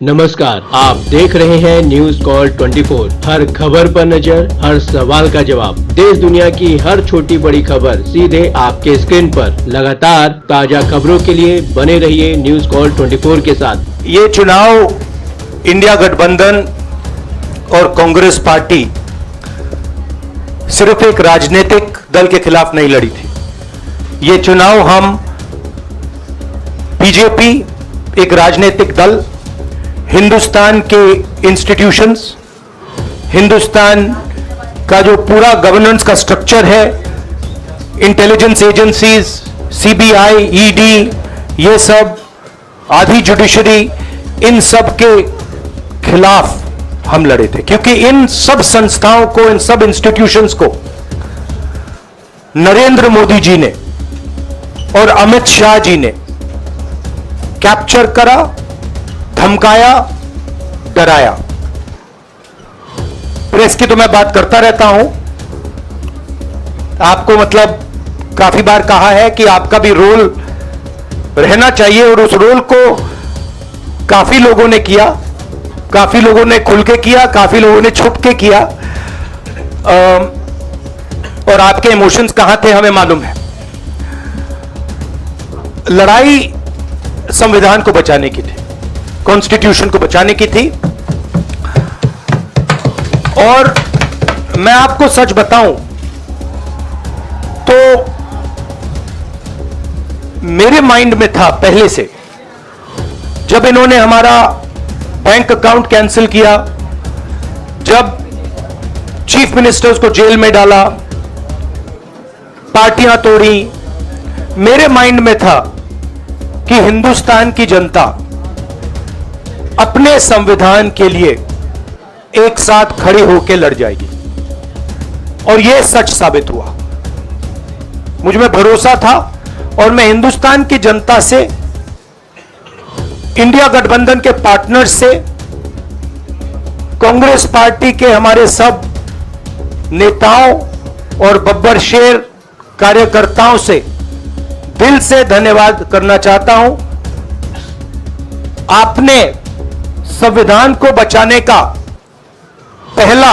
नमस्कार, आप देख रहे हैं न्यूज कॉल 24। हर खबर पर नजर, हर सवाल का जवाब। देश दुनिया की हर छोटी बड़ी खबर सीधे आपके स्क्रीन पर। लगातार ताजा खबरों के लिए बने रहिए न्यूज कॉल 24 के साथ। ये चुनाव इंडिया गठबंधन और कांग्रेस पार्टी सिर्फ एक राजनीतिक दल के खिलाफ नहीं लड़ी थी। ये चुनाव हम बीजेपी, एक राजनीतिक दल, हिंदुस्तान के इंस्टीट्यूशंस, हिंदुस्तान का जो पूरा गवर्नेंस का स्ट्रक्चर है, इंटेलिजेंस एजेंसीज, सीबीआई, ईडी, ये सब, आधी जुडिशरी, इन सब के खिलाफ हम लड़े थे। क्योंकि इन सब संस्थाओं को, इन सब इंस्टीट्यूशंस को नरेंद्र मोदी जी ने और अमित शाह जी ने कैप्चर करा, धमकाया, डराया। प्रेस की तो मैं बात करता रहता हूं, आपको मतलब काफी बार कहा है कि आपका भी रोल रहना चाहिए, और उस रोल को काफी लोगों ने किया, काफी लोगों ने खुल के किया, काफी लोगों ने छुप के किया, और आपके इमोशंस कहां थे हमें मालूम है। लड़ाई संविधान को बचाने की थी, कॉन्स्टिट्यूशन को बचाने की थी। और मैं आपको सच बताऊं तो मेरे माइंड में था पहले से, जब इन्होंने हमारा बैंक अकाउंट कैंसिल किया, जब चीफ मिनिस्टर्स को जेल में डाला, पार्टियां तोड़ी, मेरे माइंड में था कि हिंदुस्तान की जनता अपने संविधान के लिए एक साथ खड़े होकर लड़ जाएगी, और यह सच साबित हुआ। मुझ में भरोसा था, और मैं हिंदुस्तान की जनता से, इंडिया गठबंधन के पार्टनर्स से, कांग्रेस पार्टी के हमारे सब नेताओं और बब्बर शेर कार्यकर्ताओं से दिल से धन्यवाद करना चाहता हूं। आपने संविधान को बचाने का पहला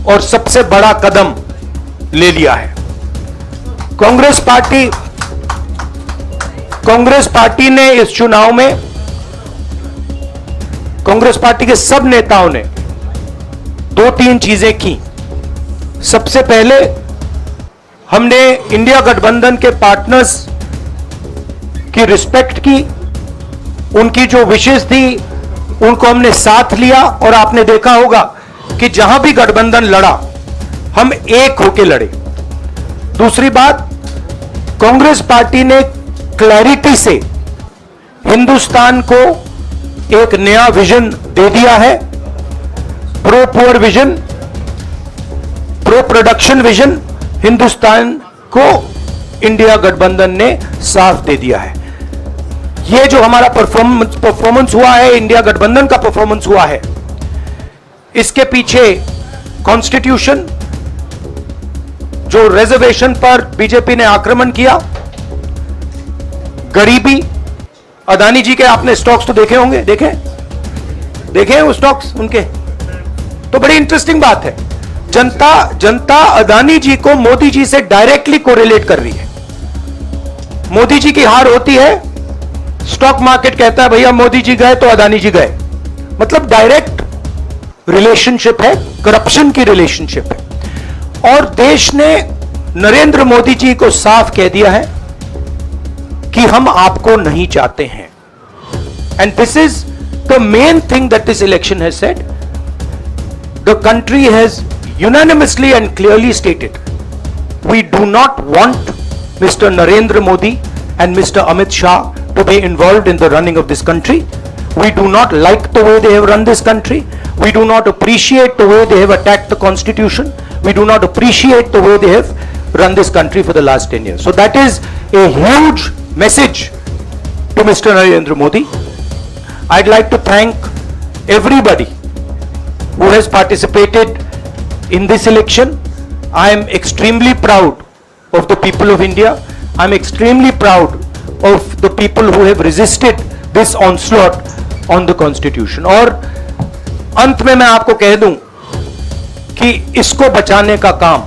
और सबसे बड़ा कदम ले लिया है। कांग्रेस पार्टी ने इस चुनाव में, कांग्रेस पार्टी के सब नेताओं ने 2-3 चीजें की। सबसे पहले हमने इंडिया गठबंधन के पार्टनर्स की रिस्पेक्ट की, उनकी जो विशेष थी उनको हमने साथ लिया, और आपने देखा होगा कि जहां भी गठबंधन लड़ा हम एक होकर लड़े। दूसरी बात, कांग्रेस पार्टी ने क्लैरिटी से हिंदुस्तान को एक नया विजन दे दिया है, pro poor vision, pro production vision. Hindustan को इंडिया गठबंधन ने साफ दे दिया है। ये जो हमारा परफॉर्मेंस हुआ है, इंडिया गठबंधन का परफॉर्मेंस हुआ है, इसके पीछे कॉन्स्टिट्यूशन, जो रिजर्वेशन पर बीजेपी ने आक्रमण किया, गरीबी, अदानी जी के आपने स्टॉक्स तो देखे होंगे, देखे वो स्टॉक्स उनके, तो बड़ी इंटरेस्टिंग बात है। जनता अदानी जी को मोदी जी से डायरेक्टली कोरिलेट कर रही है। मोदी जी की हार होती है, स्टॉक मार्केट कहता है भैया मोदी जी गए तो अदानी जी गए, मतलब डायरेक्ट रिलेशनशिप है, करप्शन की रिलेशनशिप है। और देश ने नरेंद्र मोदी जी को साफ कह दिया है कि हम आपको नहीं चाहते हैं। And this is the main thing that this election has said. The country has unanimously and clearly stated, we do not want Mr. Narendra Modi and Mr. Amit Shah to be involved in the running of this country. We do not like the way they have run this country. We do not appreciate the way they have attacked the constitution. We do not appreciate the way they have run this country for the last 10 years. So that is a huge message to Mr. Narendra Modi. I'd like to thank everybody who has participated in this election. I am extremely proud of the people of India. I am extremely proud of the people who have resisted this onslaught on the constitution. और अंत में मैं आपको कह दूं कि इसको बचाने का काम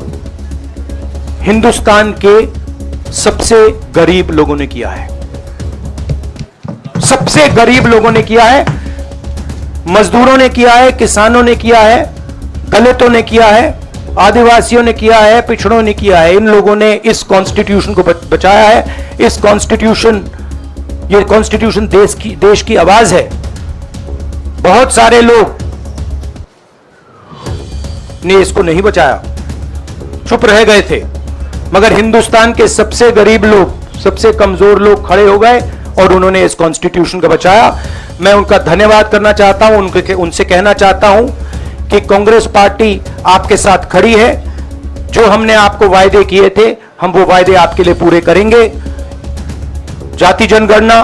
हिंदुस्तान के सबसे गरीब लोगों ने किया है, सबसे गरीब लोगों ने किया है, मजदूरों ने किया है, किसानों ने किया है, दलितों ने किया है, आदिवासियों ने किया है, पिछड़ों ने किया है। इन लोगों ने इस कॉन्स्टिट्यूशन को बचाया है। इस कॉन्स्टिट्यूशन, ये कॉन्स्टिट्यूशन देश की आवाज है। बहुत सारे लोग ने इसको नहीं बचाया, चुप रह गए थे, मगर हिंदुस्तान के सबसे गरीब लोग, सबसे कमजोर लोग खड़े हो गए और उन्होंने इस कॉन्स्टिट्यूशन को बचाया। मैं उनका धन्यवाद करना चाहता हूं, उनसे कहना चाहता हूं कि कांग्रेस पार्टी आपके साथ खड़ी है। जो हमने आपको वायदे किए थे, हम वो वायदे आपके लिए पूरे करेंगे। जाति जनगणना,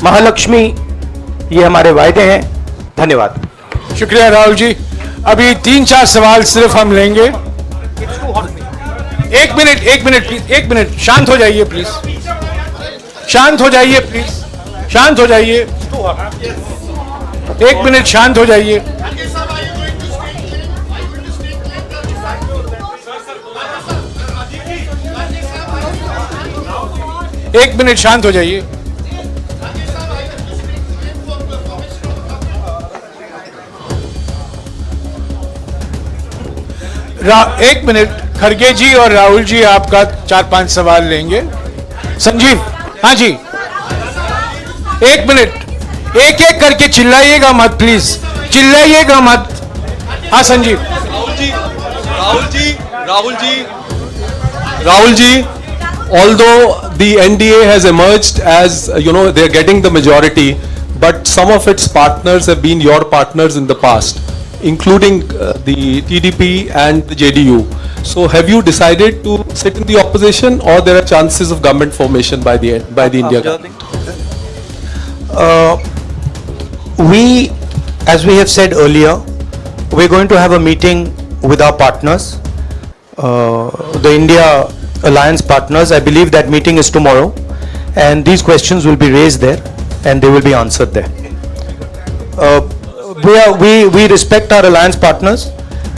महालक्ष्मी, ये हमारे वायदे हैं। धन्यवाद। शुक्रिया राहुल जी। अभी 3-4 सवाल सिर्फ हम लेंगे। एक मिनट प्लीज, एक मिनट, शांत हो जाइए प्लीज, शांत हो जाइए प्लीज, शांत हो जाइए, 1 मिनट शांत हो जाइए। एक मिनट शांत हो जाइए। एक मिनट, खड़गे जी और राहुल जी आपका 4-5 सवाल लेंगे। संजीव, हाँ जी, 1 मिनट, एक एक करके चिल्लाइएगा मत प्लीज, चिल्लाइएगा मत। हाँ Sanjeev. Rahul ji, although the NDA has emerged as, they're getting the majority, but some of its partners have been your partners in the past, including the TDP and the JDU. So have you decided to sit in the opposition, or there are chances of government formation by the India government? As we have said earlier, we're going to have a meeting with our partners, the India Alliance partners. I believe that meeting is tomorrow, and these questions will be raised there and they will be answered there. We respect our alliance partners,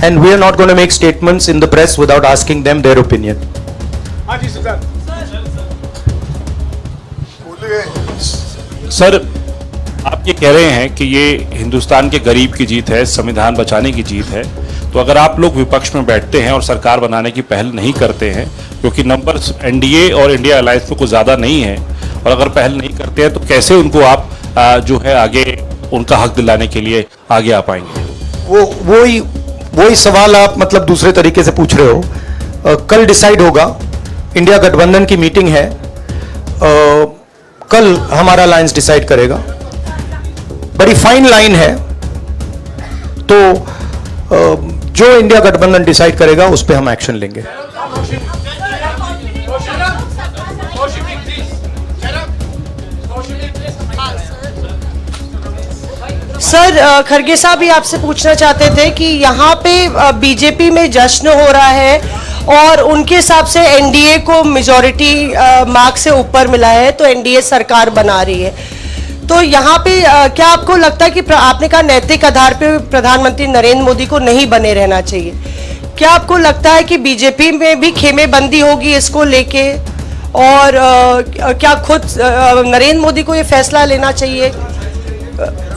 and we are not going to make statements in the press without asking them their opinion. Sir, आप ये कह रहे हैं कि ये हिंदुस्तान के गरीब की जीत है, संविधान बचाने की जीत है, तो अगर आप लोग विपक्ष में बैठते हैं और सरकार बनाने की पहल नहीं करते हैं, क्योंकि नंबर्स एनडीए और इंडिया अलायंस में कुछ ज़्यादा नहीं है, और अगर पहल नहीं करते हैं तो कैसे उनको आप जो है आगे उनका हक दिलाने के लिए आगे आ पाएंगे? वही सवाल आप मतलब दूसरे तरीके से पूछ रहे हो। कल डिसाइड होगा, इंडिया गठबंधन की मीटिंग है, कल हमारा अलायंस डिसाइड करेगा। बड़ी फाइन लाइन है, तो जो इंडिया गठबंधन डिसाइड करेगा उस पर हम एक्शन लेंगे। सर, खड़गे साहब भी आपसे पूछना चाहते थे कि यहाँ पे बीजेपी में जश्न हो रहा है और उनके हिसाब से एनडीए को मेजॉरिटी मार्क से ऊपर मिला है, तो एनडीए सरकार बना रही है। तो यहाँ पे क्या आपको लगता है कि आपने कहा नैतिक आधार पे प्रधानमंत्री नरेंद्र मोदी को नहीं बने रहना चाहिए, क्या आपको लगता है कि बीजेपी में भी खेमेबंदी होगी इसको लेके, और क्या खुद नरेंद्र मोदी को ये फैसला लेना चाहिए?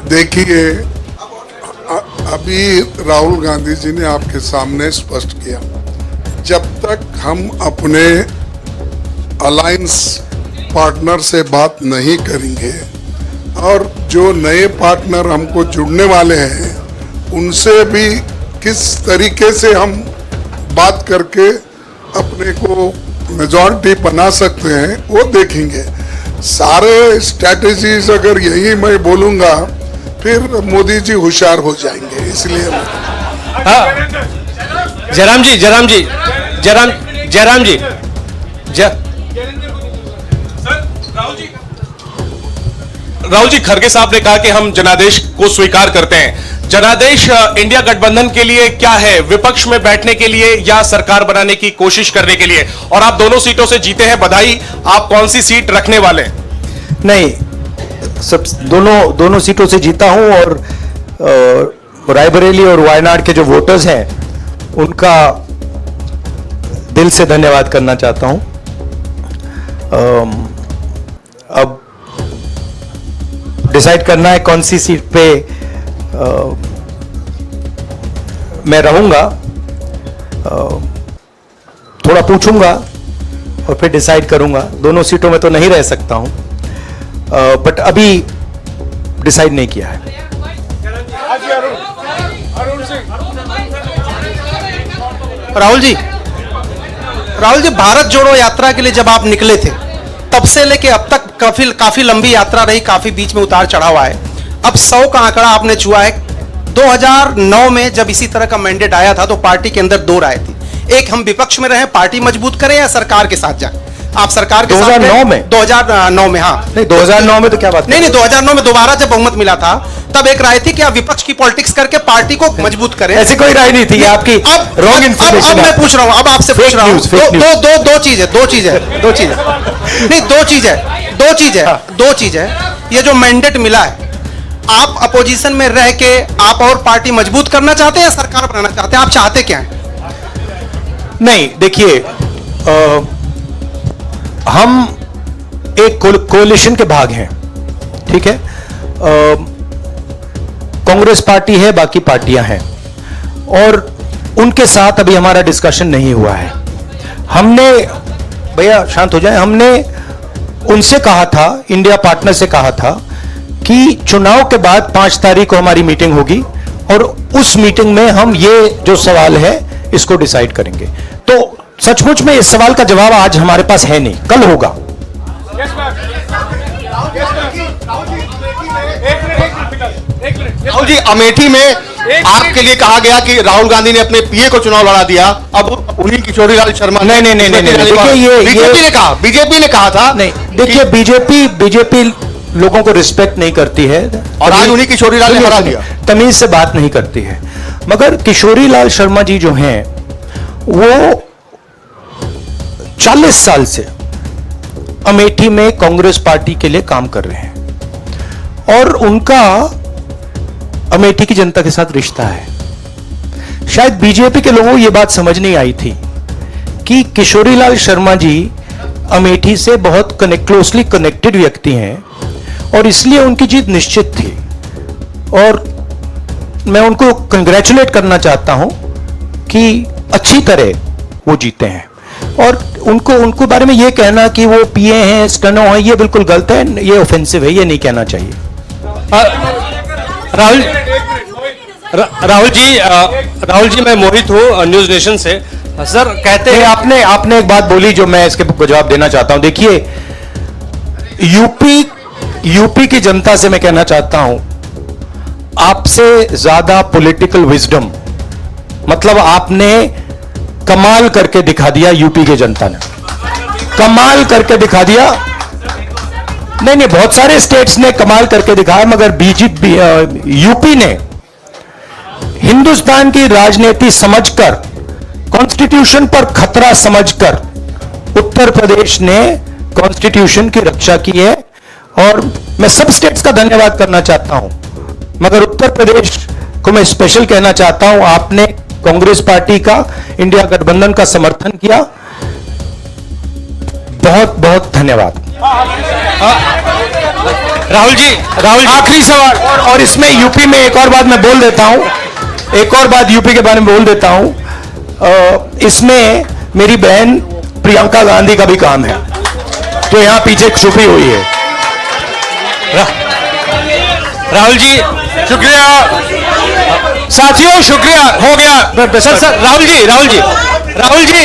देखिए, अभी राहुल गांधी जी ने आपके सामने स्पष्ट किया, जब तक हम अपने अलायंस पार्टनर से बात नहीं करेंगे और जो नए पार्टनर हमको जुड़ने वाले हैं उनसे भी किस तरीके से हम बात करके अपने को मेजॉरिटी बना सकते हैं वो देखेंगे। सारे स्ट्रैटेजीज अगर यही मैं बोलूंगा फिर मोदी जी होशियार हो जाएंगे, इसलिए जयराम जी राहुल जी, खड़गे साहब ने कहा कि हम जनादेश को स्वीकार करते हैं। जनादेश इंडिया गठबंधन के लिए क्या है? विपक्ष में बैठने के लिए या सरकार बनाने की कोशिश करने के लिए? और आप दोनों सीटों से जीते हैं, बधाई। आप कौन सी सीट रखने वाले हैं? नहीं, सब दोनों सीटों से जीता हूं और रायबरेली और वायनाड के जो वोटर्स हैं उनका दिल से धन्यवाद करना चाहता हूं। अब डिसाइड करना है कौन सी सीट पे मैं रहूंगा, थोड़ा पूछूंगा और फिर डिसाइड करूंगा। दोनों सीटों में तो नहीं रह सकता हूं, बट अभी डिसाइड नहीं किया है। राहुल जी, भारत जोड़ो यात्रा के लिए जब आप निकले थे तब से लेके अब तक काफी लंबी यात्रा रही, काफी बीच में उतार चढ़ाव आए। अब 100 का आंकड़ा आपने छुआ है। 2009 में जब इसी तरह का मैंडेट आया था तो पार्टी के अंदर दो राय थी, एक हम विपक्ष में रहें, पार्टी मजबूत करें, या सरकार के साथ जाएं। आप सरकार के 2009 में 2009 में हाँ नहीं, 2009 में तो क्या बात नहीं 2009 में दोबारा जब बहुमत मिला था तब एक राय थी कि आप विपक्ष की पॉलिटिक्स करके पार्टी को मजबूत करें। ऐसी कोई राय नहीं थी, आपकी रॉन्ग इन्फॉर्मेशन। अब मैं पूछ रहा हूं, अब आपसे पूछ रहा हूं, दो चीज है। ये जो मैंडेट मिला है, आप अपोजिशन में रह के आप और पार्टी मजबूत करना चाहते हैं या सरकार बनाना चाहते हैं? आप चाहते क्या हैं? नहीं, देखिए, हम एक कोalition के भाग हैं, ठीक है। कांग्रेस पार्टी है, बाकी पार्टियां हैं, और उनके साथ अभी हमारा डिस्कशन नहीं हुआ है। हमने, भैया शांत हो जाए, हमने उनसे कहा था, इंडिया पार्टनर से कहा था कि चुनाव के बाद 5 तारीख को हमारी मीटिंग होगी और उस मीटिंग में हम ये जो सवाल है इसको डिसाइड करेंगे। तो सचमुच में इस सवाल का जवाब आज हमारे पास है नहीं, कल होगा। राहुल जी, अमेठी में आपके लिए कहा गया कि राहुल गांधी ने अपने पीए को चुनाव लड़ा दिया, अब उन्हीं किशोरीलाल शर्मा। नहीं, देखिए, ये बीजेपी ने कहा था। नहीं, देखिए, बीजेपी लोगों को रिस्पेक्ट नहीं करती है और आज उन्हीं किशोरीलाल ने हरा दिया, तमीज से बात नहीं करती है। मगर किशोरीलाल शर्मा जी जो हैं वो 40 साल से अमेठी में कांग्रेस पार्टी के लिए काम कर रहे हैं और उनका अमेठी की जनता के साथ रिश्ता है। शायद बीजेपी के लोगों को यह बात समझ नहीं आई थी कि किशोरीलाल शर्मा जी अमेठी से बहुत क्लोजली कनेक्टेड व्यक्ति हैं और इसलिए उनकी जीत निश्चित थी। और मैं उनको कंग्रेचुलेट करना चाहता हूं कि अच्छी तरह वो जीते हैं। और उनको बारे में ये कहना कि वो पीए हैं, स्टनो हैं, ये बिल्कुल गलत है, ये ऑफेंसिव है, ये नहीं कहना चाहिए। राहुल जी, मैं मोहित हूँ न्यूज नेशन से। सर कहते हैं, आपने एक बात बोली जो मैं इसके जवाब देना चाहता हूं। देखिए, यूपी की जनता से मैं कहना चाहता हूं, आपसे ज्यादा पॉलिटिकल विजडम, मतलब आपने कमाल करके दिखा दिया। यूपी की जनता ने कमाल करके दिखा दिया। नहीं, बहुत सारे स्टेट्स ने कमाल करके दिखाया, मगर बीजेपी यूपी ने हिंदुस्तान की राजनीति समझकर, कॉन्स्टिट्यूशन पर खतरा समझकर उत्तर प्रदेश ने कॉन्स्टिट्यूशन की रक्षा की है। और मैं सब स्टेट्स का धन्यवाद करना चाहता हूं, मगर उत्तर प्रदेश को मैं स्पेशल कहना चाहता हूं। आपने कांग्रेस पार्टी का, इंडिया गठबंधन का समर्थन किया, बहुत बहुत धन्यवाद। राहुल जी, आखिरी सवाल, और इसमें यूपी में एक और बात मैं बोल देता हूं, एक और बात यूपी के बारे में बोल देता हूं। इसमें मेरी बहन प्रियंका गांधी का भी काम है, जो यहां पीछे छुपी हुई है। राहुल जी शुक्रिया, साथियों शुक्रिया, हो गया। सर राहुल जी